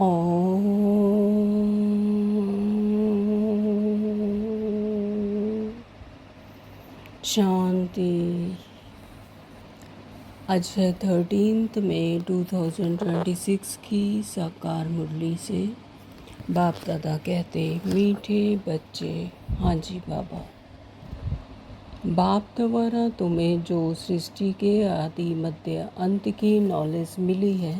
ओम शांति। आज है 13 मई 2026 की साकार मुरली से बाप दादा कहते, मीठे बच्चे। हाँ जी बाबा। बाप द्वारा तुम्हें जो सृष्टि के आदि मध्य अंत की नॉलेज मिली है,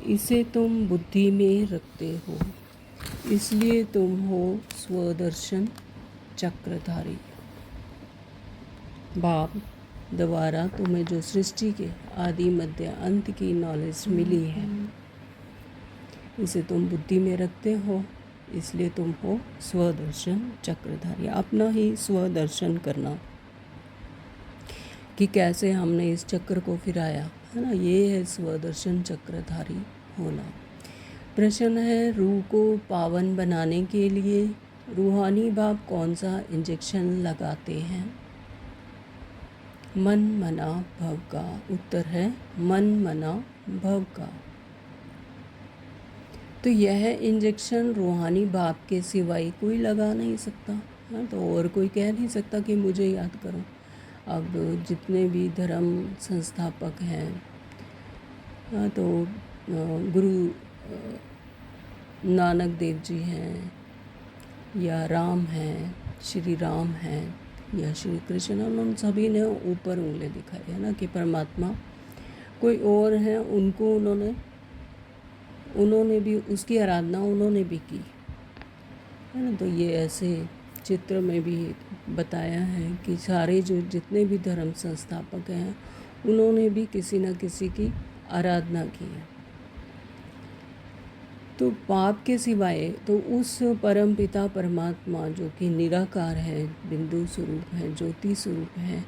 इसे तुम बुद्धि में रखते हो, इसलिए तुम हो स्वदर्शन चक्रधारी। बाप द्वारा तुम्हें जो सृष्टि के आदि मध्य अंत की नॉलेज मिली है, इसे तुम बुद्धि में रखते हो, इसलिए तुम हो स्वदर्शन चक्रधारी। अपना ही स्वदर्शन करना कि कैसे हमने इस चक्र को फिराया है ना, ये है स्वदर्शन चक्रधारी होना। प्रश्न है, रूह को पावन बनाने के लिए रूहानी बाप कौन सा इंजेक्शन लगाते हैं? मन मना भव का। उत्तर है मन मना भव का। तो यह इंजेक्शन रूहानी बाप के सिवाय कोई लगा नहीं सकता। हाँ, तो और कोई कह नहीं सकता कि मुझे याद करो। अब जितने भी धर्म संस्थापक हैं, हाँ, तो गुरु नानक देव जी हैं, या राम हैं, श्री राम हैं, या श्री कृष्ण, उन सभी ने ऊपर उंगली दिखाई है ना कि परमात्मा कोई और है। उनको उन्होंने भी उसकी आराधना उन्होंने भी की है ना। तो ये ऐसे चित्र में भी बताया है कि सारे जो जितने भी धर्म संस्थापक हैं, उन्होंने भी किसी न किसी की आराधना की है। तो पाप के सिवाय तो उस परम पिता परमात्मा जो कि निराकार है, बिंदु स्वरूप है, ज्योति स्वरूप है,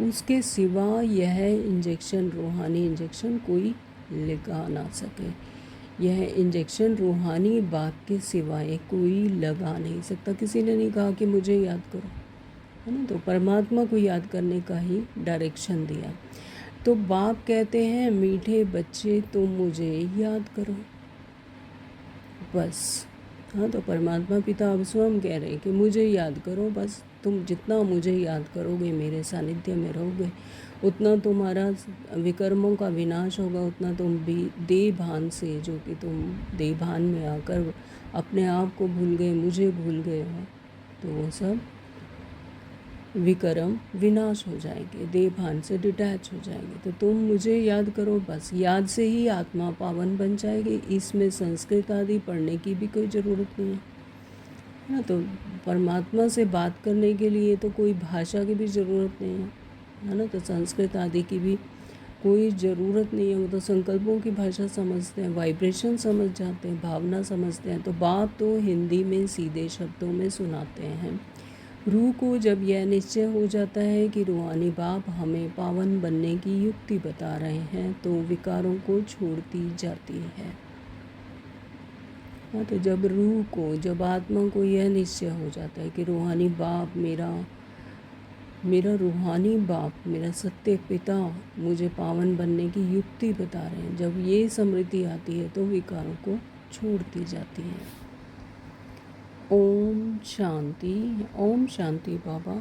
उसके सिवा यह इंजेक्शन, रूहानी इंजेक्शन कोई लगा ना सके। यह इंजेक्शन रूहानी बाप के सिवाय कोई लगा नहीं सकता। किसी ने नहीं कहा कि मुझे याद करो, है ना। तो परमात्मा को याद करने का ही डायरेक्शन दिया। तो बाप कहते हैं, मीठे बच्चे तुम मुझे याद करो बस। हाँ, तो परमात्मा पिता अब स्वयं कह रहे हैं कि मुझे याद करो बस। तुम जितना मुझे याद करोगे, मेरे सानिध्य में रहोगे, उतना तुम्हारा विकर्मों का विनाश होगा, उतना तुम भी देह भान से, जो कि तुम देह भान में आकर अपने आप को भूल गए, मुझे भूल गए हो, तो वो सब विकर्म विनाश हो जाएंगे, देह भान से डिटैच हो जाएंगे। तो तुम मुझे याद करो बस। याद से ही आत्मा पावन बन जाएगी। इसमें संस्कृत आदि पढ़ने की भी कोई ज़रूरत नहीं है ना। तो परमात्मा से बात करने के लिए तो कोई भाषा की भी ज़रूरत नहीं है ना। तो संस्कृत आदि की भी कोई ज़रूरत नहीं है। वो तो संकल्पों की भाषा समझते हैं, वाइब्रेशन समझ जाते हैं, भावना समझते हैं। तो बात तो हिंदी में सीधे शब्दों में सुनाते हैं। रूह को जब यह निश्चय हो जाता है कि रूहानी बाप हमें पावन बनने की युक्ति बता रहे हैं, तो विकारों को छोड़ती जाती है। हाँ, तो जब रूह को, जब आत्मा को यह निश्चय हो जाता है कि रूहानी बाप मेरा रूहानी बाप, मेरा सत्य पिता मुझे पावन बनने की युक्ति बता रहे हैं, जब ये स्मृति आती है तो विकारों को छोड़ती जाती है। ओम शांति। ओम शांति बाबा।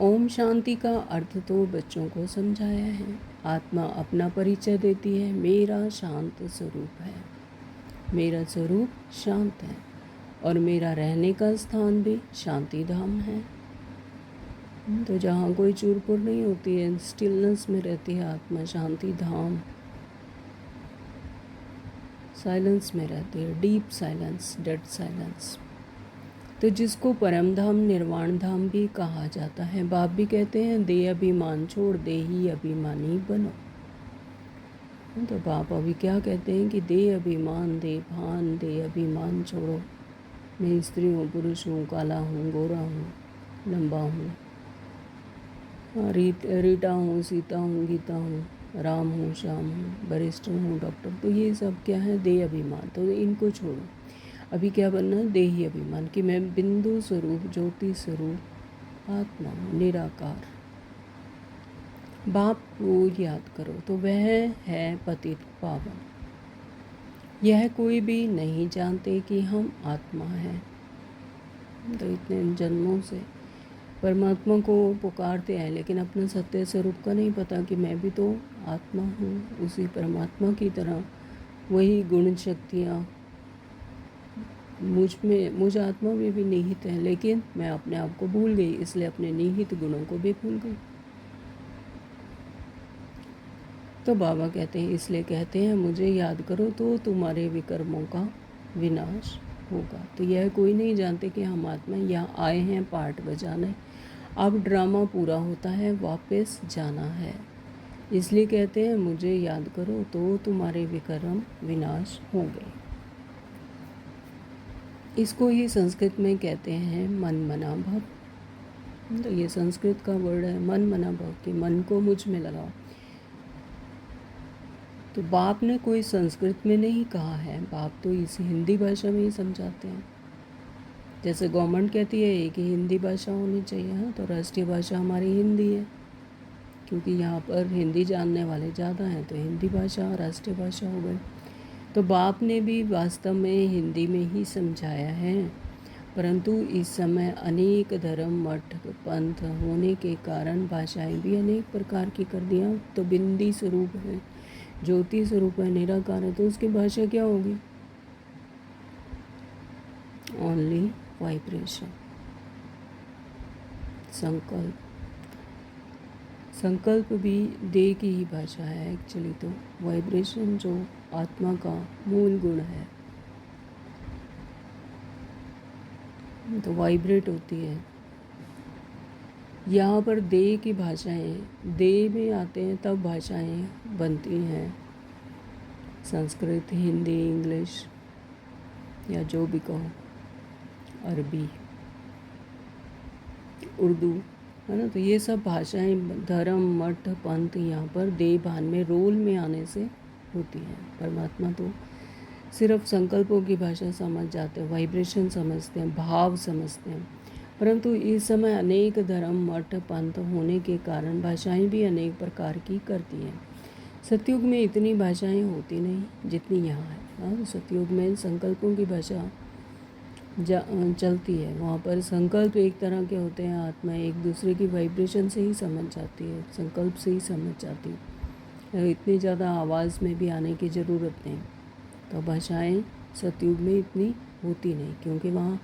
ओम शांति का अर्थ तो बच्चों को समझाया है। आत्मा अपना परिचय देती है, मेरा शांत स्वरूप है, मेरा स्वरूप शांत है, और मेरा रहने का स्थान भी शांति धाम है। तो जहाँ कोई चूरपुर नहीं होती है, स्टिलनेस में रहती है आत्मा, शांति धाम, साइलेंस में रहती है, डीप साइलेंस, डेड साइलेंस। तो जिसको परम धाम, निर्वाण धाम भी कहा जाता है। बाप भी कहते हैं, दे अभिमान छोड़ दे ही अभिमानी बनो। तो बाप अभी क्या कहते हैं कि दे अभिमान, दे भान, दे अभिमान छोड़ो। मैं स्त्री हूँ, पुरुष हूँ, काला हूँ, गोरा हूँ, लंबा हूँ, रीटा हूँ, सीता हूँ, गीता हूँ, राम हूँ, श्याम हूँ, बरिस्टर हूँ, डॉक्टर। तो ये सब क्या है? देह अभिमान। तो इनको छोड़ो। अभी क्या बनना है? देही अभिमान, कि मैं बिंदु स्वरूप, ज्योति स्वरूप आत्मा हूँ, निराकार। बाप को याद करो तो वह है पतित पावन। यह कोई भी नहीं जानते कि हम आत्मा हैं। तो इतने जन्मों से परमात्मा को पुकारते हैं, लेकिन अपने सत्य स्वरूप का नहीं पता कि मैं भी तो आत्मा हूँ, उसी परमात्मा की तरह वही गुण शक्तियाँ मुझ आत्मा में भी निहित हैं, लेकिन मैं अपने आप को भूल गई, इसलिए अपने निहित गुणों को भी भूल गई। तो बाबा कहते हैं, इसलिए कहते हैं मुझे याद करो तो तुम्हारे विकर्मों का विनाश होगा। तो यह कोई नहीं जानते कि हम आत्मा यहाँ आए हैं पार्ट बजाने, अब ड्रामा पूरा होता है, वापस जाना है। इसलिए कहते हैं मुझे याद करो तो तुम्हारे विकर्म विनाश होंगे। इसको ही संस्कृत में कहते हैं मन मना भव। तो ये संस्कृत का वर्ड है, मन मना भव, कि मन को मुझ में लगाओ। तो बाप ने कोई संस्कृत में नहीं कहा है, बाप तो इस हिंदी भाषा में ही समझाते हैं। जैसे गवर्नमेंट कहती है एक ही हिंदी भाषा होनी चाहिए, हाँ, तो राष्ट्रीय भाषा हमारी हिंदी है, क्योंकि यहाँ पर हिंदी जानने वाले ज़्यादा हैं, तो हिंदी भाषा राष्ट्रीय भाषा हो गई। तो बाप ने भी वास्तव में हिंदी में ही समझाया है, परंतु इस समय अनेक धर्म मठ पंथ होने के कारण भाषाएं भी अनेक प्रकार की कर दिया। तो बिंदी स्वरूप है, ज्योति स्वरूप है, निराकार है, तो उसकी भाषा क्या होगी? Only vibration. संकल्प भी देह की ही भाषा है एक्चुअली। तो वाइब्रेशन जो आत्मा का मूल गुण है, तो वाइब्रेट होती है। यहाँ पर देह की भाषाएं, देह में आते हैं तब भाषाएं बनती हैं, संस्कृत, हिंदी, इंग्लिश या जो भी कहो, अरबी, उर्दू, है ना। तो ये सब भाषाएं धर्म मठ पंथ यहाँ पर देह भान में रोल में आने से होती हैं। परमात्मा तो सिर्फ संकल्पों की भाषा समझ जाते हैं, वाइब्रेशन समझते हैं, भाव समझते हैं, परंतु इस समय अनेक धर्म मठ पंथ होने के कारण भाषाएं भी अनेक प्रकार की करती हैं। सतयुग में इतनी भाषाएं होती नहीं जितनी यहाँ है। हाँ, सतयुग में संकल्पों की भाषा चलती है। वहाँ पर संकल्प एक तरह के होते हैं, आत्मा एक दूसरे की वाइब्रेशन से ही समझ जाती है, संकल्प से ही समझ जाती है, इतनी ज़्यादा आवाज़ में भी आने की ज़रूरत नहीं। तो भाषाएं सतयुग में इतनी होती नहीं, क्योंकि वहाँ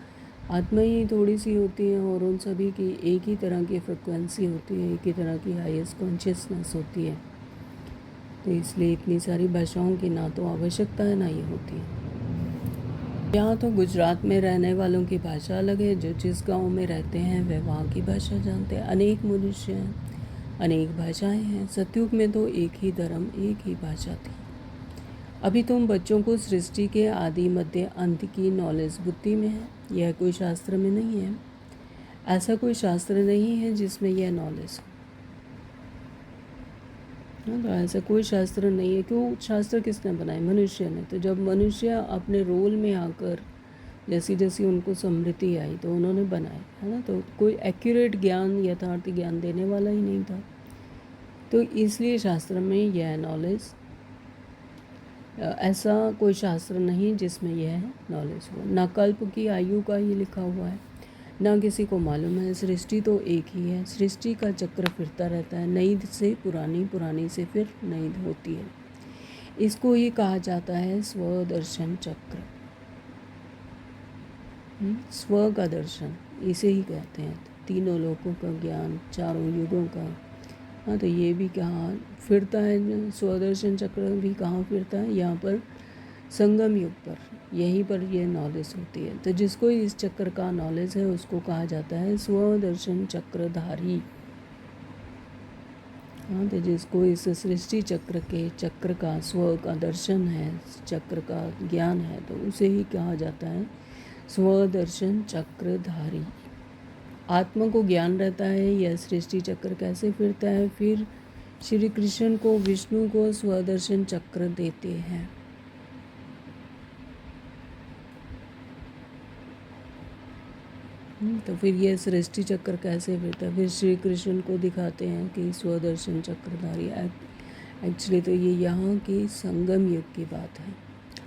आत्मा ही थोड़ी सी होती है और उन सभी की एक ही तरह की फ्रिक्वेंसी होती है, एक ही तरह की हाईएस्ट कॉन्शियसनेस होती है। तो इसलिए इतनी सारी भाषाओं की ना तो आवश्यकता है ना ये होती है। यहाँ तो गुजरात में रहने वालों की भाषा अलग है, जो जिस गांव में रहते हैं वे वहाँ की भाषा जानते हैं। अनेक मनुष्य हैं, अनेक भाषाएं हैं। सतयुग में तो एक ही धर्म, एक ही भाषा थी। अभी तुम बच्चों को सृष्टि के आदि मध्य अंत की नॉलेज बुद्धि में है, यह कोई शास्त्र में नहीं है। ऐसा कोई शास्त्र नहीं है जिसमें यह नॉलेज हो। तो ऐसा कोई शास्त्र नहीं है। क्यों? शास्त्र किसने बनाए? मनुष्य ने। तो जब मनुष्य अपने रोल में आकर जैसी जैसी उनको समृद्धि आई तो उन्होंने बनाए, है ना। तो कोई एक्यूरेट ज्ञान, यथार्थ ज्ञान देने वाला ही नहीं था। तो इसलिए शास्त्र में यह नॉलेज, ऐसा कोई शास्त्र नहीं जिसमें यह नॉलेज हो। ना कल्प की आयु का ही लिखा हुआ है, ना किसी को मालूम है। सृष्टि तो एक ही है, सृष्टि का चक्र फिरता रहता है, नई से पुरानी, पुरानी से फिर नई होती है। इसको ही कहा जाता है स्वदर्शन चक्र। स्व का दर्शन इसे ही कहते हैं। तीनों लोकों का ज्ञान, चारों युगों का। हाँ, तो ये भी कहाँ फिरता है, स्वदर्शन चक्र भी कहाँ फिरता है? यहाँ पर संगम युग पर, यहीं पर ये नॉलेज होती है। तो जिसको इस चक्र का नॉलेज है उसको कहा जाता है स्वदर्शन चक्रधारी। हाँ, तो जिसको इस सृष्टि चक्र के चक्र का स्व का दर्शन है, चक्र का ज्ञान है, तो उसे ही कहा जाता है स्वदर्शन चक्रधारी। आत्मा को ज्ञान रहता है यह सृष्टि चक्र कैसे फिरता है, फिर श्री कृष्ण को, विष्णु को स्वदर्शन चक्र देते हैं। तो फिर ये सृष्टि चक्र कैसे फिरता है, फिर श्री कृष्ण को दिखाते हैं कि स्वदर्शन चक्रधारी। एक्चुअली तो ये यहाँ की संगम युग की बात है।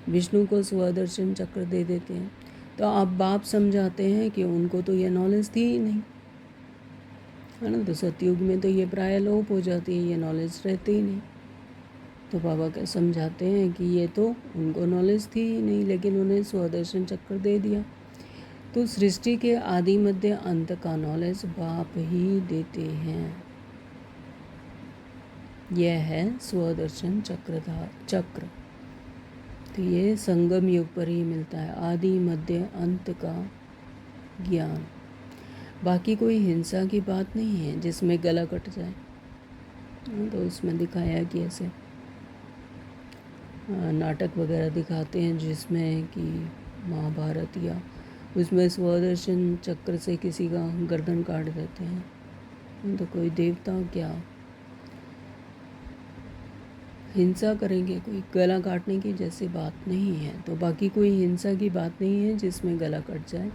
विष्णु को स्वदर्शन चक्र दे देते हैं। तो अब बाप समझाते हैं कि उनको तो ये नॉलेज थी ही नहीं, है ना। तो सतयुग में तो ये प्राय लोप हो जाती है, ये नॉलेज रहती ही नहीं। तो बाबा क्या समझाते हैं कि ये तो उनको नॉलेज थी ही नहीं, लेकिन उन्हें स्वदर्शन चक्र दे दिया। तो सृष्टि के आदि मध्य अंत का नॉलेज बाप ही देते हैं। यह है स्वदर्शन चक्र। तो ये संगम युग पर ही मिलता है, आदि मध्य अंत का ज्ञान। बाकी कोई हिंसा की बात नहीं है जिसमें गला कट जाए। तो उसमें दिखाया कि ऐसे नाटक वगैरह दिखाते हैं जिसमें कि महाभारत या उसमें स्वदर्शन चक्र से किसी का गर्दन काट देते हैं। तो कोई देवता क्या हिंसा करेंगे, कोई गला काटने की जैसी बात नहीं है। तो बाकी कोई हिंसा की बात नहीं है जिसमें गला कट जाए,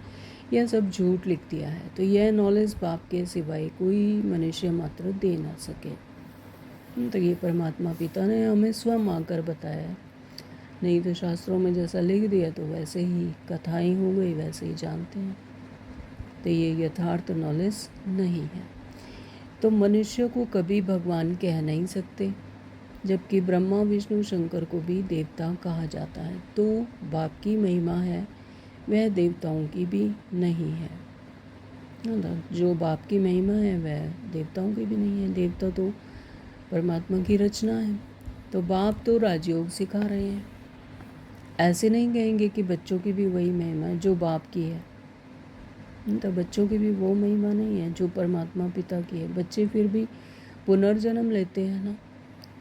यह सब झूठ लिख दिया है। तो यह नॉलेज बाप के सिवाय कोई मनुष्य मात्र दे ना सके। तो ये परमात्मा पिता ने हमें स्वयं आकर बताया है, नहीं तो शास्त्रों में जैसा लिख दिया तो वैसे ही कथाएं हो गई, वैसे ही जानते हैं। तो ये यथार्थ नॉलेज नहीं है। तो मनुष्य को कभी भगवान कह नहीं सकते, जबकि ब्रह्मा विष्णु शंकर को भी देवता कहा जाता है। तो बाप की महिमा है वह देवताओं की भी नहीं है। जो बाप की महिमा है वह देवताओं की भी नहीं है। देवता तो परमात्मा की रचना है। तो बाप तो राजयोग सिखा रहे हैं। ऐसे नहीं कहेंगे कि बच्चों की भी वही महिमा है जो बाप की है। तो बच्चों की भी वो महिमा नहीं है जो परमात्मा पिता की है। बच्चे फिर भी पुनर्जन्म लेते हैं ना।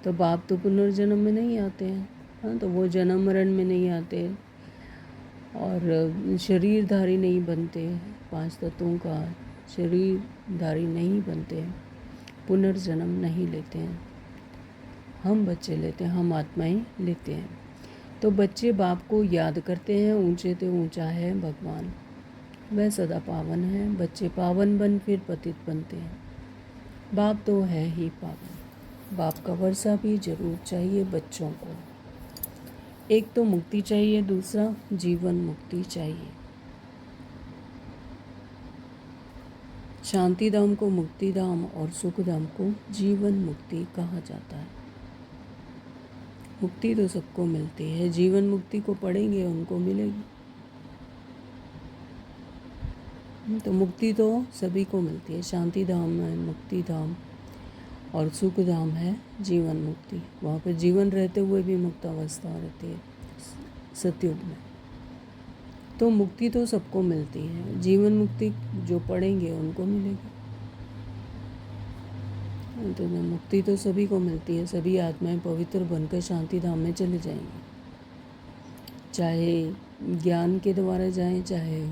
तो बाप तो पुनर्जन्म में नहीं आते हैं, हाँ। तो वो जन्म मरण में नहीं आते और शरीरधारी नहीं बनते, 5 तत्वों का शरीरधारी नहीं बनते, पुनर्जन्म नहीं लेते हैं। हम बच्चे लेते हैं, हम आत्माएं लेते हैं। तो बच्चे बाप को याद करते हैं, ऊंचे ते ऊंचा है भगवान, वह सदा पावन है। बच्चे पावन बन फिर पतित बनते हैं। बाप तो है ही पावन। बाप का वर्षा भी जरूर चाहिए बच्चों को। एक तो मुक्ति चाहिए, दूसरा जीवन मुक्ति चाहिए। शांति धाम को मुक्ति धाम और सुख धाम को जीवन मुक्ति कहा जाता है। मुक्ति तो सबको मिलती है, जीवन मुक्ति को पढ़ेंगे उनको मिलेगी। तो मुक्ति तो सभी को मिलती है। शांति धाम है मुक्ति धाम और सुख धाम है जीवन मुक्ति। वहाँ पर जीवन रहते हुए भी मुक्त अवस्था रहती है सतयुग में। तो मुक्ति तो सबको मिलती है, जीवन मुक्ति जो पढ़ेंगे उनको मिलेगी। तो मुक्ति तो सभी को मिलती है। सभी आत्माएं पवित्र बनकर शांति धाम में चले जाएंगी, चाहे ज्ञान के द्वारा जाएं, चाहे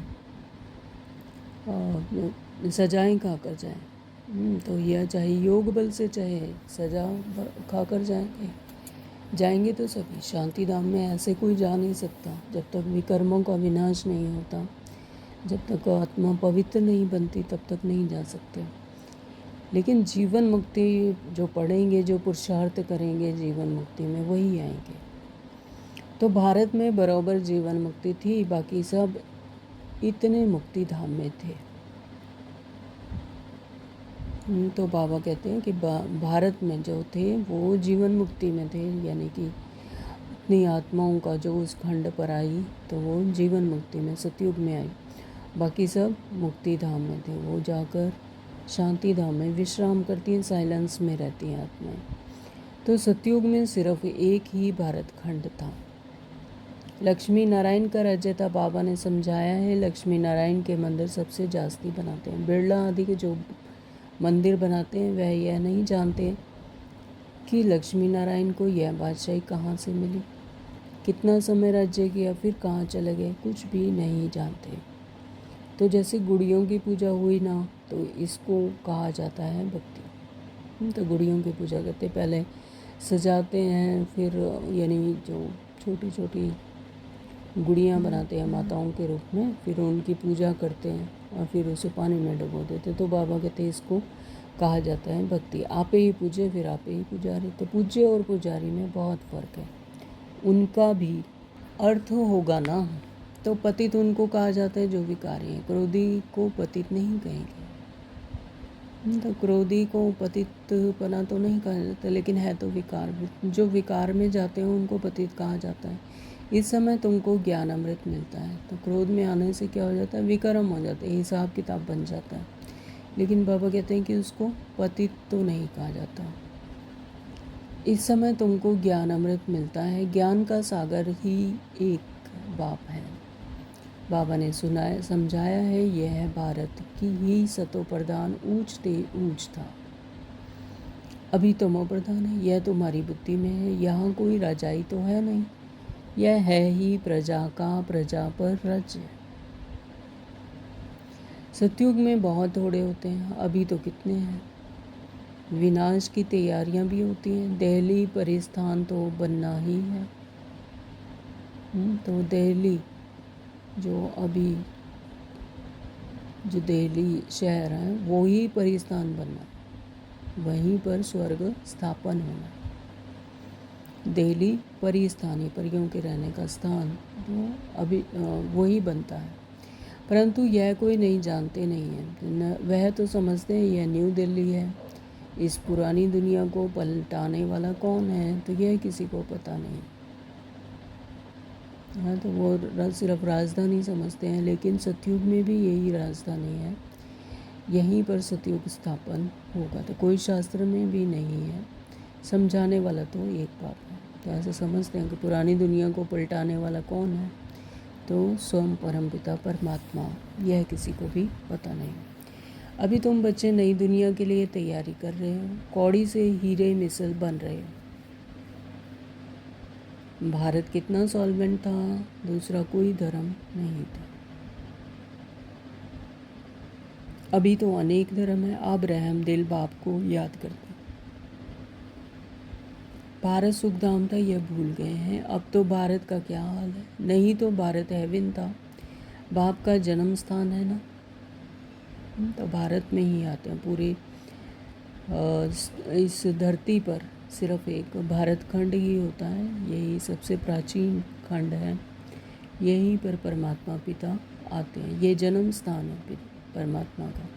सजाएं खाकर जाएं। तो यह चाहे योग बल से, चाहे सजा खाकर जाएंगे तो सभी शांति धाम में। ऐसे कोई जा नहीं सकता जब तक विकर्मों का विनाश नहीं होता, जब तक आत्मा पवित्र नहीं बनती तब तक नहीं जा सकते। लेकिन जीवन मुक्ति जो पढ़ेंगे, जो पुरुषार्थ करेंगे जीवन मुक्ति में, वही आएंगे। तो भारत में बराबर जीवन मुक्ति थी, बाकी सब इतने मुक्ति धाम में थे। तो बाबा कहते हैं कि भारत में जो थे वो जीवन मुक्ति में थे, यानी कि अपनी आत्माओं का जो उस खंड पर आई तो वो जीवन मुक्ति में सतयुग में आई। बाकी सब मुक्ति धाम में थे, वो जाकर शांति धाम में विश्राम करती हैं, साइलेंस में रहती हैं आत्माएं। तो सतयुग में सिर्फ एक ही भारत खंड था। लक्ष्मी नारायण का राज्य था। बाबा ने समझाया है लक्ष्मी नारायण के मंदिर सबसे जास्ती बनाते हैं। बिरला आदि के जो मंदिर बनाते हैं वह यह नहीं जानते कि लक्ष्मी नारायण को यह बादशाही कहाँ से मिली, कितना समय राज्य किया, फिर कहाँ चले गए, कुछ भी नहीं जानते। तो जैसे गुड़ियों की पूजा हुई ना, तो इसको कहा जाता है भक्ति। तो गुड़ियों की पूजा करते, पहले सजाते हैं, फिर यानी जो छोटी छोटी गुड़ियाँ बनाते हैं माताओं के रूप में, फिर उनकी पूजा करते हैं और फिर उसे पानी में डुबो देते। तो बाबा कहते हैं इसको कहा जाता है भक्ति। आपे ही पूजे फिर आपे ही पुजारी। तो पूज्य और पुजारी में बहुत फ़र्क है। उनका भी अर्थ होगा ना। तो पतित उनको कहा जाता है जो विकारी है, क्रोधी को पतित नहीं कहेंगे। तो क्रोधी को पतितपना तो नहीं कहा जाता, लेकिन है तो विकार। जो विकार में जाते हैं उनको पतित कहा जाता है। इस समय तुमको ज्ञान अमृत मिलता है। तो क्रोध में आने से क्या हो जाता है, विकर्म हो जाता है, हिसाब किताब बन जाता है। लेकिन बाबा कहते हैं कि उसको पतित तो नहीं कहा जाता। इस समय तुमको ज्ञान अमृत मिलता है। ज्ञान का सागर ही एक बाप है। बाबा ने सुनाया समझाया है, यह है भारत की ही सतो प्रधान ऊंच ते ऊंच था, अभी तमो प्रधान है। यह तुम्हारी बुद्धि में है। यहाँ कोई राजाई तो है नहीं, यह है ही प्रजा का प्रजा पर राज्य। सतयुग में बहुत थोड़े होते हैं, अभी तो कितने हैं। विनाश की तैयारियां भी होती हैं। दिल्ली परिस्थान तो बनना ही है। तो दिल्ली जो दिल्ली शहर है वो ही परिस्थान बनना, वहीं पर स्वर्ग स्थापन होना। दिल्ली परिस्थानी, परियों के रहने का स्थान, तो अभी वही बनता है। परंतु यह कोई नहीं जानते नहीं है। वह तो समझते हैं यह न्यू दिल्ली है। इस पुरानी दुनिया को पलटाने वाला कौन है, तो यह किसी को पता नहीं। हाँ, तो वो सिर्फ राजधानी समझते हैं, लेकिन सतयुग में भी यही राजधानी है। यहीं पर सतयुग स्थापन होगा। तो कोई शास्त्र में भी नहीं है, समझाने वाला तो एक बाप है। तो ऐसे समझते हैं कि पुरानी दुनिया को पलटाने वाला कौन है, तो स्वयं परमपिता परमात्मा। यह किसी को भी पता नहीं। अभी तुम बच्चे नई दुनिया के लिए तैयारी कर रहे हो, कौड़ी से हीरे मिसल बन रहे हो। भारत कितना सॉल्वेंट था, दूसरा कोई धर्म नहीं था। अभी तो अनेक धर्म है। अब रहम दिल बाप को याद करते। भारत सुखधाम था, यह भूल गए हैं। अब तो भारत का क्या हाल है। नहीं तो भारत हेवन था, बाप का जन्म स्थान है ना। तो भारत में ही आते हैं। पूरे इस धरती पर सिर्फ एक भारत खंड ही होता है। यही सबसे प्राचीन खंड है। यहीं पर परमात्मा पिता आते हैं। ये जन्म स्थान है परमात्मा का।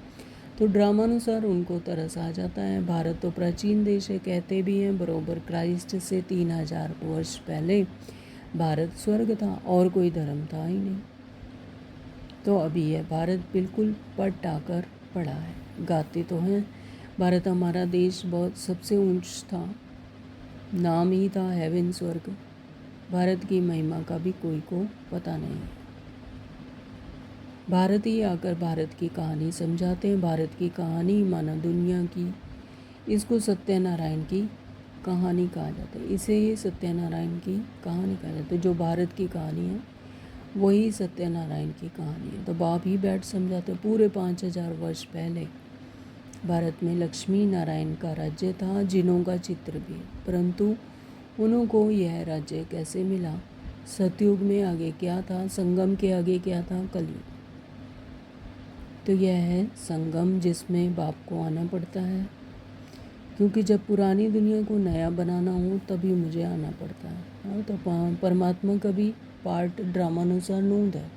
तो ड्रामानुसार उनको तरस आ जाता है। भारत तो प्राचीन देश है, कहते भी हैं बरोबर क्राइस्ट से 3000 वर्ष पहले भारत स्वर्ग था और कोई धर्म था ही नहीं। तो अभी यह भारत बिल्कुल पट आकर पड़ा है। गाते तो हैं भारत हमारा देश बहुत सबसे ऊंच था, नाम ही था हेवन स्वर्ग। भारत की महिमा का भी कोई को पता नहीं। भारत ही आकर भारत की कहानी समझाते हैं। भारत की कहानी माना दुनिया की, इसको सत्यनारायण की कहानी कहा जाता है। इसे ही सत्यनारायण की कहानी कहा जाता है। जो भारत की कहानी है वही सत्यनारायण की कहानी है। तो बाप ही बैठ समझाते। पूरे 5000 वर्ष पहले भारत में लक्ष्मी नारायण का राज्य था, जिनों का चित्र भी, परंतु उनको यह राज्य कैसे मिला। सतयुग में आगे क्या था, संगम के आगे क्या था, कलयुग। तो यह है संगम, जिसमें बाप को आना पड़ता है, क्योंकि जब पुरानी दुनिया को नया बनाना हो तभी मुझे आना पड़ता है। तो परमात्मा का भी पार्ट ड्रामानुसार नूंद है।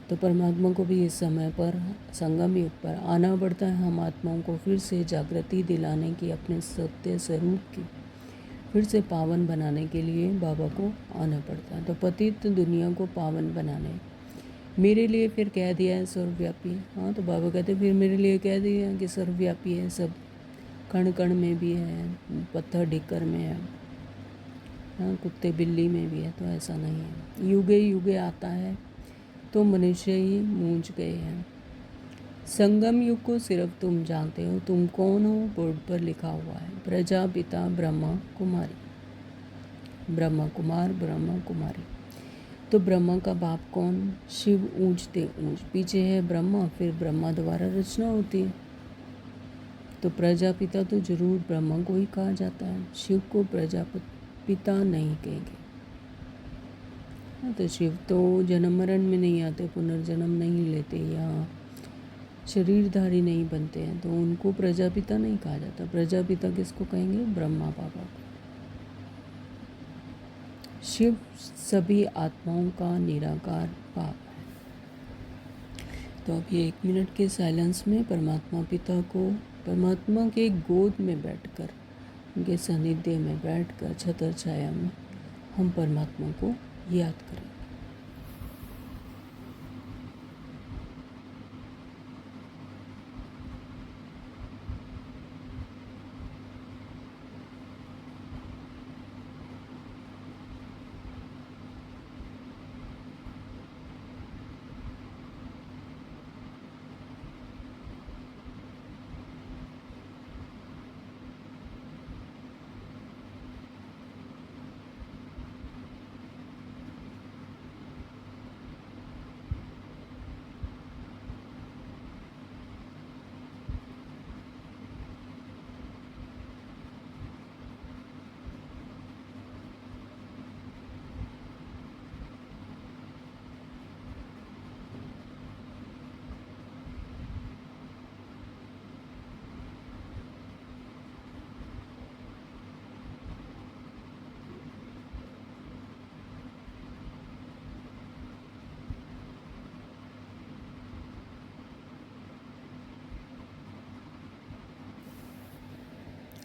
तो परमात्मा को भी इस समय पर संगम युग पर आना पड़ता है। हम आत्माओं को फिर से जागृति दिलाने की, अपने सत्य स्वरूप की फिर से पावन बनाने के लिए बाबा को आना पड़ता है। तो पतित दुनिया को पावन बनाने मेरे लिए फिर कह दिया है सर्वव्यापी। हाँ, तो बाबा कहते फिर मेरे लिए कह दिया कि सर्वव्यापी है, सब कण कण में भी है, पत्थर ढिक्कर में है, हाँ, कुत्ते बिल्ली में भी है। तो ऐसा नहीं है। युगे युगे आता है तो मनुष्य ही मूंझ गए हैं। संगम युग को सिर्फ तुम जानते हो। तुम कौन हो, बोर्ड पर लिखा हुआ है, प्रजापिता ब्रह्मा कुमारी, ब्रह्मा कुमार ब्रह्मा कुमारी। तो ब्रह्मा का बाप कौन, शिव ऊंचते ऊंच, पीछे है ब्रह्मा, फिर ब्रह्मा द्वारा रचना होती है। तो प्रजापिता तो जरूर ब्रह्मा को ही कहा जाता है। शिव को प्रजापिता नहीं कहेंगे। तो शिव तो जन्म मरण में नहीं आते, पुनर्जन्म नहीं लेते, या शरीरधारी नहीं बनते हैं, तो उनको प्रजापिता नहीं कहा जाता। प्रजापिता किसको कहेंगे, ब्रह्मा बाबा को। शिव सभी आत्माओं का निराकार बाप है। तो अभी 1 मिनट के साइलेंस में परमात्मा पिता को परमात्मा के गोद में बैठकर, उनके सानिध्य में बैठकर छतर छाया में हम परमात्मा को याद करें।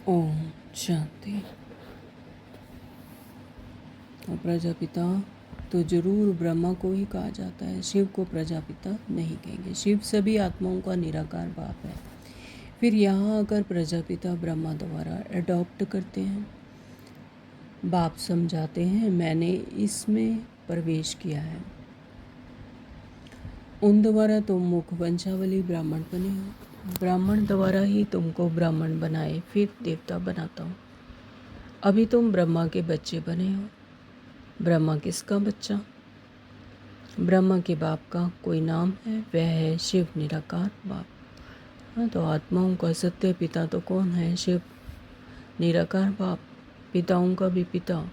ओम शांति। और प्रजापिता तो जरूर ब्रह्मा को ही कहा जाता है, शिव को प्रजापिता नहीं कहेंगे। शिव सभी आत्माओं का निराकार बाप है। फिर यहाँ आकर प्रजापिता ब्रह्मा द्वारा अडॉप्ट करते हैं, बाप समझाते हैं मैंने इसमें प्रवेश किया है। उन द्वारा तुम मुख वंशावली ब्राह्मण बने हो, ब्राह्मण द्वारा ही तुमको ब्राह्मण बनाए, फिर देवता बनाता हूँ। अभी तुम ब्रह्मा के बच्चे बने हो। ब्रह्मा किसका बच्चा? ब्रह्मा के बाप का कोई नाम है, वह है शिव निराकार बाप। हाँ, तो आत्माओं का सत्य पिता तो कौन है? शिव निराकार बाप, पिताओं का भी पिता।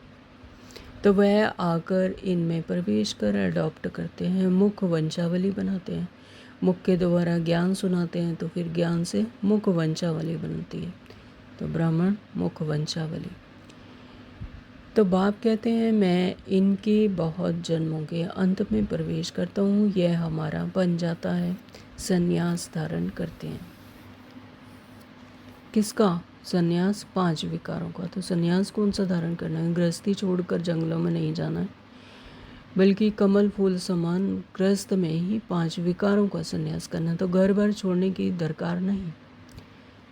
तो वह आकर इनमें प्रवेश कर अडॉप्ट करते हैं, मुख वंशावली बनाते हैं, मुख के द्वारा ज्ञान सुनाते हैं, तो फिर ज्ञान से मुख वंशावली बनती है। तो ब्राह्मण मुख वंशावली। तो बाप कहते हैं मैं इनके बहुत जन्मों के अंत में प्रवेश करता हूँ, यह हमारा बन जाता है, संन्यास धारण करते हैं। किसका संन्यास? 5 विकारों का। तो संन्यास कौन सा धारण करना है? गृहस्थी छोड़कर जंगलों में नहीं जाना है, बल्कि कमल फूल समान गृहस्थ में ही 5 विकारों का संन्यास करना है। तो घर बार छोड़ने की दरकार नहीं,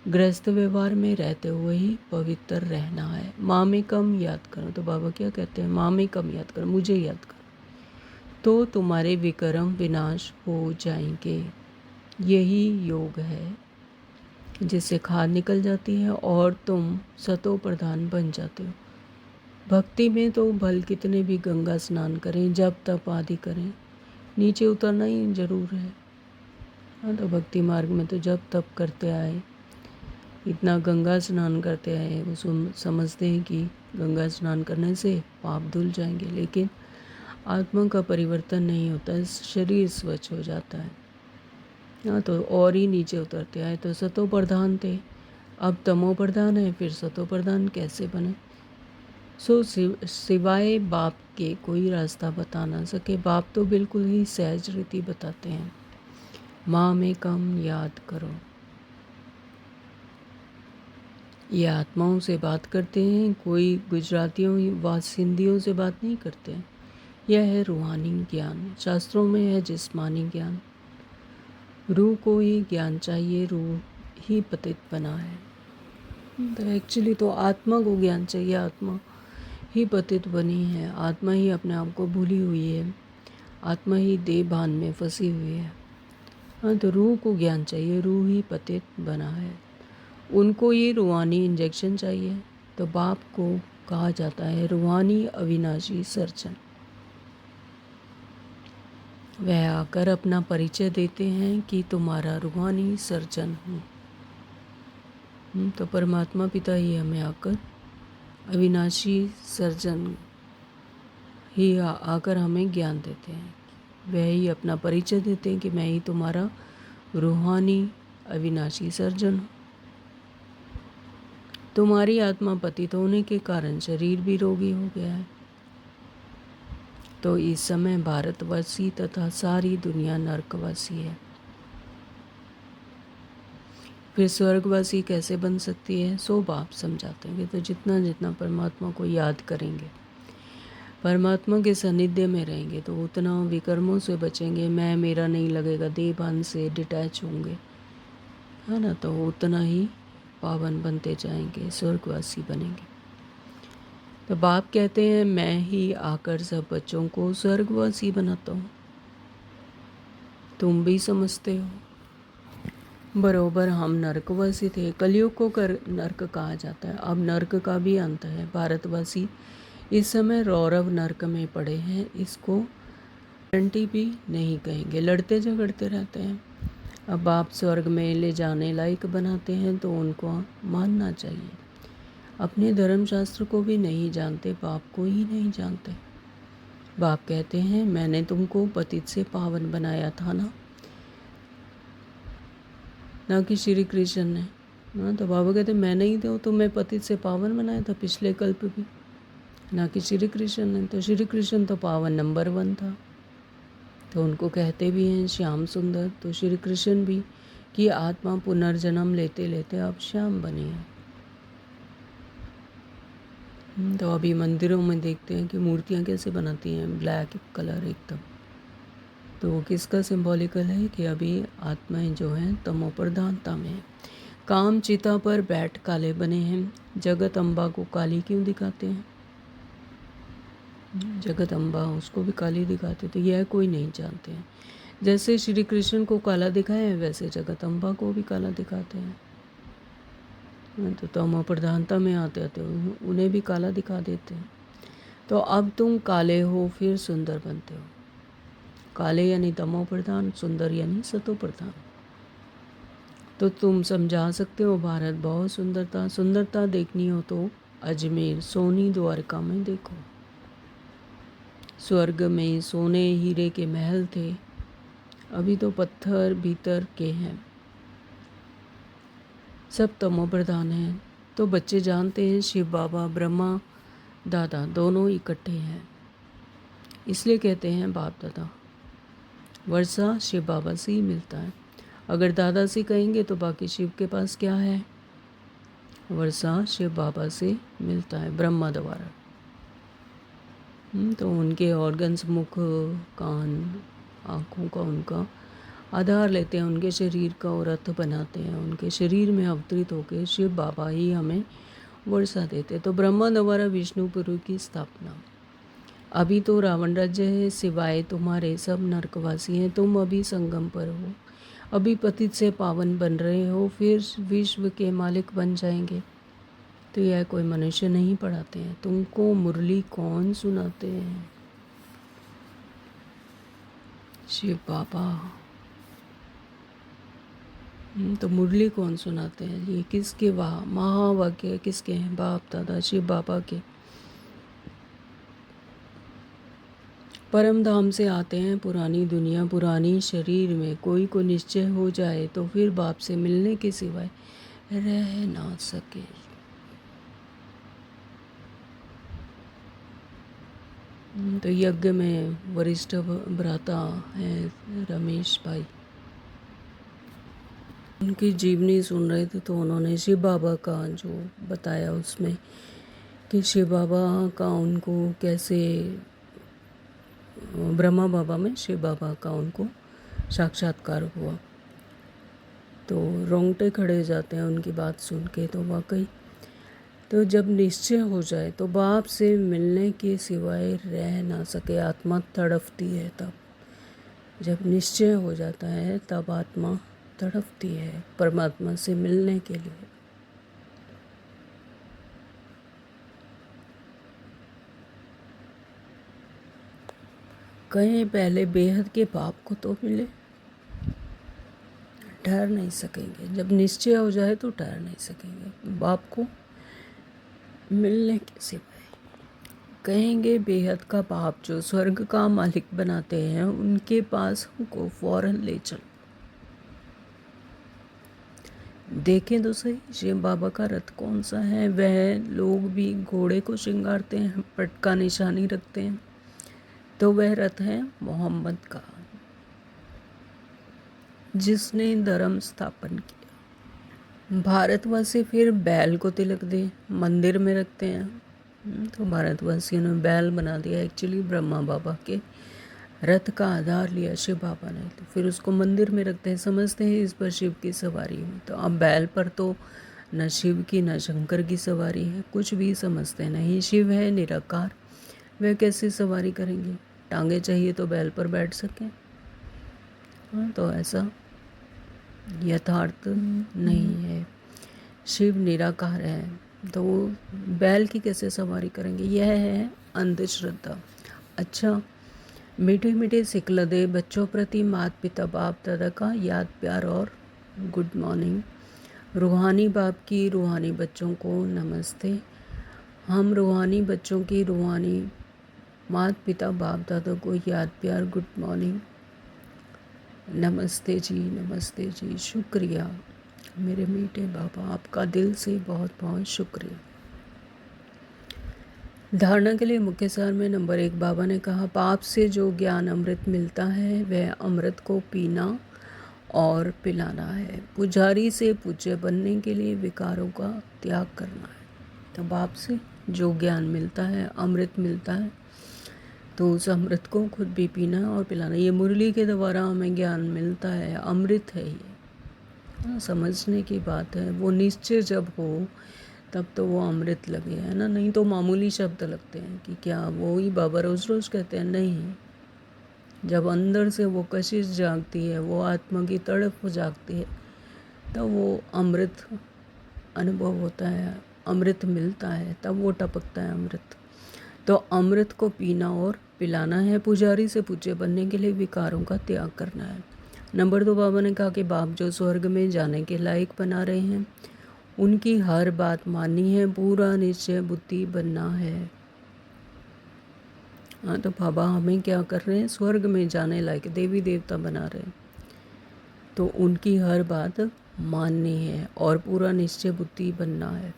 गृहस्थ व्यवहार में रहते हुए ही पवित्र रहना है। माँ में कम याद करो। तो बाबा क्या कहते हैं? माँ में कम याद करो, मुझे याद करो, तो तुम्हारे विक्रम विनाश हो जाएंगे। यही योग है जिससे खाद निकल जाती है और तुम सतो प्रधान बन जाते हो। भक्ति में तो भल कितने भी गंगा स्नान करें, जब तप आदि करें, नीचे उतरना ही जरूर है। हाँ, तो भक्ति मार्ग में तो जब तप करते आए, इतना गंगा स्नान करते आए, वो समझते हैं कि गंगा स्नान करने से पाप धुल जाएंगे, लेकिन आत्मा का परिवर्तन नहीं होता है, शरीर स्वच्छ हो जाता है। हाँ, तो और ही नीचे उतरते आए। तो सतो प्रधान थे, अब तमो प्रधान है, फिर सतो प्रधान कैसे बने? सो सिवाय बाप के कोई रास्ता बता ना सके। बाप तो बिल्कुल ही सहज रीति बताते हैं, माँ में कम याद करो। ये आत्माओं से बात करते हैं, कोई गुजरातियों व सिंधियों से बात नहीं करते हैं। यह है रूहानी ज्ञान। शास्त्रों में है जिस्मानी ज्ञान, रूह को ही ज्ञान चाहिए, रूह ही पतित बना है। तो एक्चुअली तो आत्मा को ज्ञान चाहिए, आत्मा ही पतित बनी है, आत्मा ही अपने आप को भूली हुई है, आत्मा ही देह भान में फंसी हुई है। हाँ, तो रूह को ज्ञान चाहिए, रूह ही पतित बना है, उनको ये रूहानी इंजेक्शन चाहिए। तो बाप को कहा जाता है रूहानी अविनाशी सर्जन। वह आकर अपना परिचय देते हैं कि तुम्हारा रूहानी सर्जन हूँ। तो परमात्मा पिता ही हमें आकर अविनाशी सर्जन ही आकर हमें ज्ञान देते हैं। वह ही अपना परिचय देते हैं कि मैं ही तुम्हारा रूहानी अविनाशी सर्जन हूँ। तुम्हारी आत्मा पतित होने के कारण शरीर भी रोगी हो गया है। तो इस समय भारतवासी तथा सारी दुनिया नरकवासी है। फिर स्वर्गवासी कैसे बन सकती है, सो बाप समझाते हैं। तो जितना जितना परमात्मा को याद करेंगे, परमात्मा के सानिध्य में रहेंगे, तो उतना विकर्मों से बचेंगे, मैं मेरा नहीं लगेगा, देहभान से डिटैच होंगे, है ना। तो उतना ही पावन बनते जाएंगे, स्वर्गवासी बनेंगे। तो बाप कहते हैं मैं ही आकर सब बच्चों को स्वर्गवासी बनाता हूँ। तुम भी समझते हो बरोबर हम नरकवासी थे। कलयुग को नरक कहा जाता है। अब नरक का भी अंत है। भारतवासी इस समय रौरव नरक में पड़े हैं, इसको गारंटी भी नहीं कहेंगे, लड़ते झगड़ते रहते हैं। अब आप स्वर्ग में ले जाने लायक बनाते हैं तो उनको मानना चाहिए। अपने धर्मशास्त्र को भी नहीं जानते, बाप को ही नहीं जानते। बाप कहते हैं मैंने तुमको पतित से पावन बनाया था ना कि श्री कृष्ण ने। हाँ, तो बाबा कहते मैंने ही तो तुम्हें पतित से पावन बनाया था पिछले कल्प भी, ना कि श्री कृष्ण ने। तो श्री कृष्ण तो पावन नंबर 1 था, तो उनको कहते भी हैं श्याम सुंदर। तो श्री कृष्ण भी कि आत्मा पुनर्जन्म लेते लेते अब श्याम बने हैं। तो अभी मंदिरों में देखते हैं कि मूर्तियाँ कैसे बनाती हैं, ब्लैक कलर एकदम। तो वो किसका सिंबॉलिकल है कि अभी आत्माएं जो हैं तमो प्रधानता में, काम चिता पर बैठ काले बने हैं। जगत अम्बा को काली क्यों दिखाते हैं? जगत अम्बा उसको भी काली दिखाते, तो यह कोई नहीं जानते हैं। जैसे श्री कृष्ण को काला दिखाया है, वैसे जगत अम्बा को भी काला दिखाते हैं। तो तमो प्रधानता में आते आते उन्हें भी काला दिखा देते हैं। तो अब तुम काले हो फिर सुंदर बनते हो। काले यानी तमो प्रधान, सुंदर यानी सतो प्रधान। तो तुम समझा सकते हो भारत बहुत सुंदरता देखनी हो तो अजमेर सोनी द्वारका में देखो। स्वर्ग में सोने हीरे के महल थे, अभी तो पत्थर भीतर के हैं, सब तमो प्रधान हैं। तो बच्चे जानते हैं शिव बाबा ब्रह्मा दादा दोनों इकट्ठे हैं, इसलिए कहते हैं बाप दादा। वर्षा शिव बाबा से ही मिलता है। अगर दादा से कहेंगे तो बाकी शिव के पास क्या है? वर्षा शिव बाबा से मिलता है ब्रह्मा द्वारा। तो उनके ऑर्गन्स, मुख, कान, आँखों का उनका आधार लेते हैं, उनके शरीर का और रथ बनाते हैं। उनके शरीर में अवतरित होकर शिव बाबा ही हमें वर्षा देते। तो ब्रह्मा द्वारा विष्णुपुर की स्थापना। अभी तो रावण राज्य है, सिवाय तुम्हारे सब नरकवासी हैं। तुम अभी संगम पर हो, अभी पतित से पावन बन रहे हो, फिर विश्व के मालिक बन जाएंगे। तो यह कोई मनुष्य नहीं पढ़ाते हैं। तुमको मुरली कौन सुनाते हैं? शिव बाबा। तो मुरली कौन सुनाते हैं? ये किसके महावाक्य किसके हैं? बाप दादा शिव बाबा के। परम धाम से आते हैं पुरानी दुनिया, पुरानी शरीर में। कोई को निश्चय हो जाए तो फिर बाप से मिलने के सिवाय रह ना सके। तो यज्ञ में वरिष्ठ भ्राता हैं रमेश भाई, उनकी जीवनी सुन रहे थे तो उन्होंने शिव बाबा का जो बताया उसमें कि शिव बाबा का उनको कैसे, ब्रह्मा बाबा में शिव बाबा का उनको साक्षात्कार हुआ। तो रोंगटे खड़े हो जाते हैं उनकी बात सुन के। तो वाकई तो जब निश्चय हो जाए तो बाप से मिलने के सिवाय रह ना सके, आत्मा तड़पती है। तब जब निश्चय हो जाता है तब आत्मा तड़पती है परमात्मा से मिलने के लिए। कहीं पहले बेहद के बाप को तो मिले, ठहर नहीं सकेंगे। जब निश्चय हो जाए तो ठहर नहीं सकेंगे बाप को मिलने के सिवाय। कहेंगे बेहद का बाप जो स्वर्ग का मालिक बनाते हैं, उनके पास हमको फौरन ले चलो। देखें तो सही शिव बाबा का रथ कौन सा है। वह लोग भी घोड़े को श्रृंगारते हैं, पटका निशानी रखते हैं। तो वह रथ है मोहम्मद का, जिसने धर्म स्थापन किया। भारतवासी फिर बैल को तिलक दे मंदिर में रखते हैं। तो भारतवासियों ने बैल बना दिया, एक्चुअली ब्रह्मा बाबा के रथ का आधार लिया शिव बाबा ने, तो फिर उसको मंदिर में रखते हैं, समझते हैं इस पर शिव की सवारी हुई। तो अब बैल पर तो न शिव की न शंकर की सवारी है, कुछ भी समझते हैं नहीं, शिव है निराकार, वह कैसे सवारी करेंगे, टांगे चाहिए तो बैल पर बैठ सकें। हाँ, तो ऐसा यथार्थ नहीं है, शिव निराकार है, तो बैल की कैसे सवारी करेंगे, यह है अंधश्रद्धा। अच्छा, मीठे मीठे सिकलदे बच्चों प्रति माता पिता बाप दादा का याद प्यार और गुड मॉर्निंग। रूहानी बाप की रूहानी बच्चों को नमस्ते। हम रूहानी बच्चों की रूहानी माता पिता बाप दादा को याद प्यार गुड मॉर्निंग। नमस्ते जी, शुक्रिया मेरे मीठे बाबा, आपका दिल से बहुत बहुत शुक्रिया। धारणा के लिए मुख्य सार में नंबर 1, बाबा ने कहा पाप से जो ज्ञान अमृत मिलता है वह अमृत को पीना और पिलाना है। पुजारी से पूज्य बनने के लिए विकारों का त्याग करना है। तो बाप से जो ज्ञान मिलता है, अमृत मिलता है, तो उस अमृत को खुद भी पीना और पिलाना। ये मुरली के द्वारा हमें ज्ञान मिलता है, अमृत है ये। समझने की बात है, वो निश्चय जब हो तब तो वो अमृत लगे, है ना, नहीं तो मामूली शब्द लगते हैं कि क्या वो ही बाबा रोज़ रोज़ कहते हैं, नहीं। जब अंदर से वो कशिश जागती है, वो आत्मा की तड़प जागती है, तब वो अमृत अनुभव होता है, अमृत मिलता है, तब वो टपकता है अमृत। तो अमृत को पीना और पिलाना है। पुजारी से पूज्य बनने के लिए विकारों का त्याग करना है। नंबर 2, बाबा ने कहा कि बाप जो स्वर्ग में जाने के लायक बना रहे हैं, उनकी हर बात माननी है, पूरा निश्चय बुद्धि बनना है। हाँ, तो बाबा हमें क्या कर रहे हैं, स्वर्ग में जाने लायक देवी देवता बना रहे हैं, तो उनकी हर बात माननी है और पूरा निश्चय बुद्धि बनना है।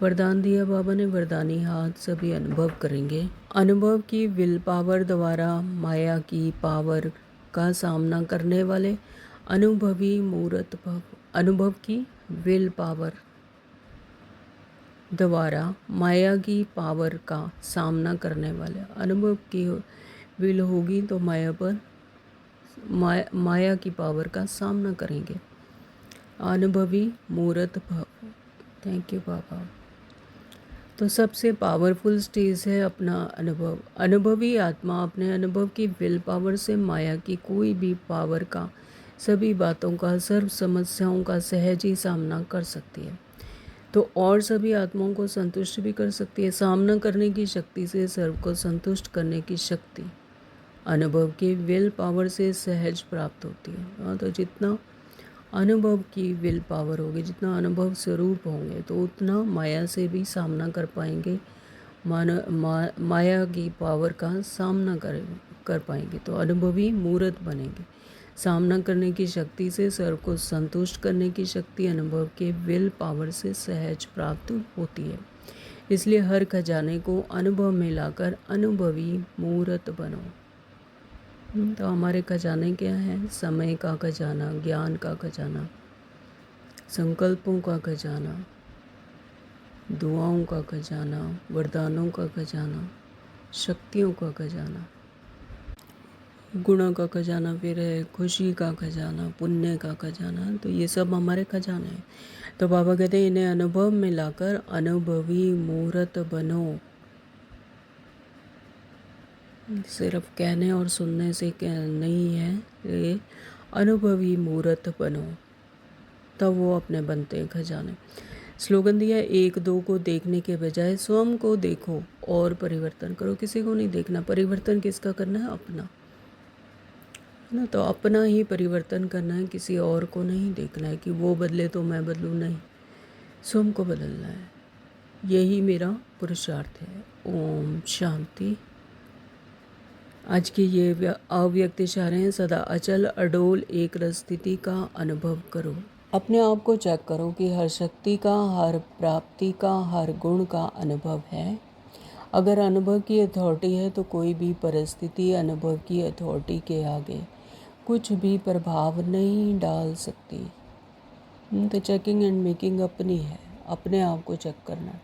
वरदान दिया बाबा ने, वरदानी हाथ सभी अनुभव करेंगे। अनुभव की विल पावर द्वारा माया की पावर का सामना करने वाले अनुभवी मूर्त भव। अनुभव की विल पावर द्वारा माया की पावर का सामना करने वाले, अनुभव की विल होगी तो माया पर माया की पावर का सामना करेंगे। अनुभवी मूर्त भव। थैंक यू बाबा। तो सबसे पावरफुल स्टेज है अपना अनुभव। अनुभवी आत्मा अपने अनुभव की विल पावर से माया की कोई भी पावर का, सभी बातों का, सर्व समस्याओं का सहज ही सामना कर सकती है, तो और सभी आत्माओं को संतुष्ट भी कर सकती है। सामना करने की शक्ति से सर्व को संतुष्ट करने की शक्ति अनुभव की विल पावर से सहज प्राप्त होती है। तो जितना अनुभव की विल पावर होगी, जितना अनुभव स्वरूप होंगे, तो उतना माया से भी सामना कर पाएंगे, माया की पावर का सामना कर पाएंगे, तो अनुभवी मूर्त बनेंगे। सामना करने की शक्ति से सर्व को संतुष्ट करने की शक्ति अनुभव के विल पावर से सहज प्राप्त होती है। इसलिए हर खजाने को अनुभव में लाकर अनुभवी मूर्त बनो। तो हमारे खजाने क्या हैं, समय का खजाना, ज्ञान का खजाना, संकल्पों का खजाना, दुआओं का खजाना, वरदानों का खजाना, शक्तियों का खजाना, गुणों का खजाना, फिर है खुशी का खजाना, पुण्य का खजाना। तो ये सब हमारे खजाने हैं। तो बाबा कहते हैं इन्हें अनुभव में लाकर अनुभवी मूर्त बनो। सिर्फ कहने और सुनने से नहीं है, ये अनुभवी मूर्त बनो, तब वो अपने बनते हैं खजाने। स्लोगन दिया, 1-2 को देखने के बजाय स्वयं को देखो और परिवर्तन करो। किसी को नहीं देखना, परिवर्तन किसका करना है, अपना, है ना। तो अपना ही परिवर्तन करना है, किसी और को नहीं देखना है कि वो बदले तो मैं बदलूँ, नहीं, स्वयं को बदलना है। यही मेरा पुरुषार्थ है। ओम शांति। आज की ये अव्यक्त इशारे हैं। सदा अचल अडोल एक रस स्थिति का अनुभव करो। अपने आप को चेक करो कि हर शक्ति का, हर प्राप्ति का, हर गुण का अनुभव है। अगर अनुभव की अथॉरिटी है तो कोई भी परिस्थिति अनुभव की अथॉरिटी के आगे कुछ भी प्रभाव नहीं डाल सकती। तो चेकिंग एंड मेकिंग अपनी है, अपने आप को चेक करना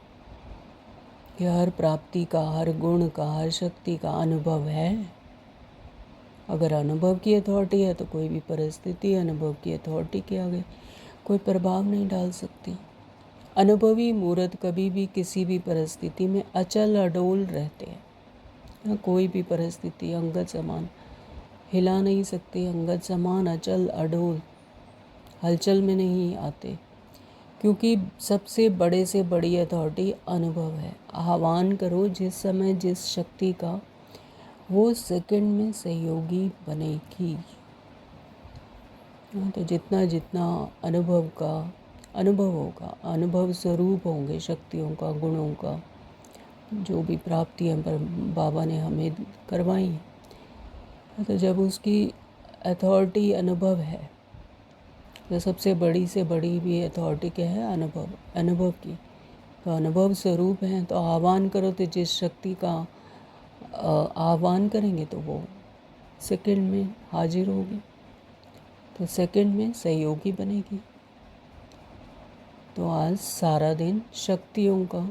कि हर प्राप्ति का, हर गुण का, हर शक्ति का अनुभव है। अगर अनुभव की अथॉरिटी है तो कोई भी परिस्थिति अनुभव की अथॉरिटी के आगे कोई प्रभाव नहीं डाल सकती। अनुभवी मूर्त कभी भी किसी भी परिस्थिति में अचल अडोल रहते हैं। कोई भी परिस्थिति अंगद समान हिला नहीं सकती, अंगद समान अचल अडोल हलचल में नहीं आते, क्योंकि सबसे बड़े से बड़ी अथॉरिटी अनुभव है। आह्वान करो जिस समय जिस शक्ति का, वो सेकंड में सहयोगी बनेगी। तो जितना जितना अनुभव का अनुभव होगा, अनुभव स्वरूप होंगे शक्तियों का, गुणों का, जो भी प्राप्तियाँ पर बाबा ने हमें करवाई हैं, तो जब उसकी अथॉरिटी अनुभव है, तो सबसे बड़ी से बड़ी भी अथॉरिटी क्या है? अनुभव, अनुभव की। तो अनुभव स्वरूप है, तो आह्वान करो तो जिस शक्ति का आह्वान करेंगे तो वो सेकंड में हाजिर होगी, तो सेकंड में सहयोगी बनेगी। तो आज सारा दिन शक्तियों का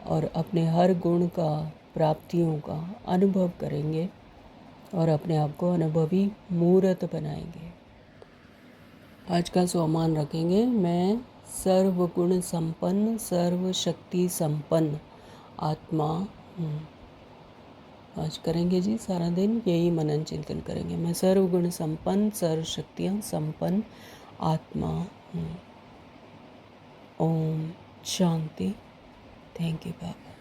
और अपने हर गुण का, प्राप्तियों का अनुभव करेंगे और अपने आप को अनुभवी मूर्त बनाएंगे। आज का स्वमान रखेंगे, मैं सर्वगुण संपन्न, सर्व शक्ति संपन्न आत्मा हूँ। आज करेंगे जी, सारा दिन यही मनन चिंतन करेंगे। मैं सर्वगुण संपन्न, सर्व शक्तियाँ संपन्न आत्मा हूँ। Om Shanti. Thank you Baba.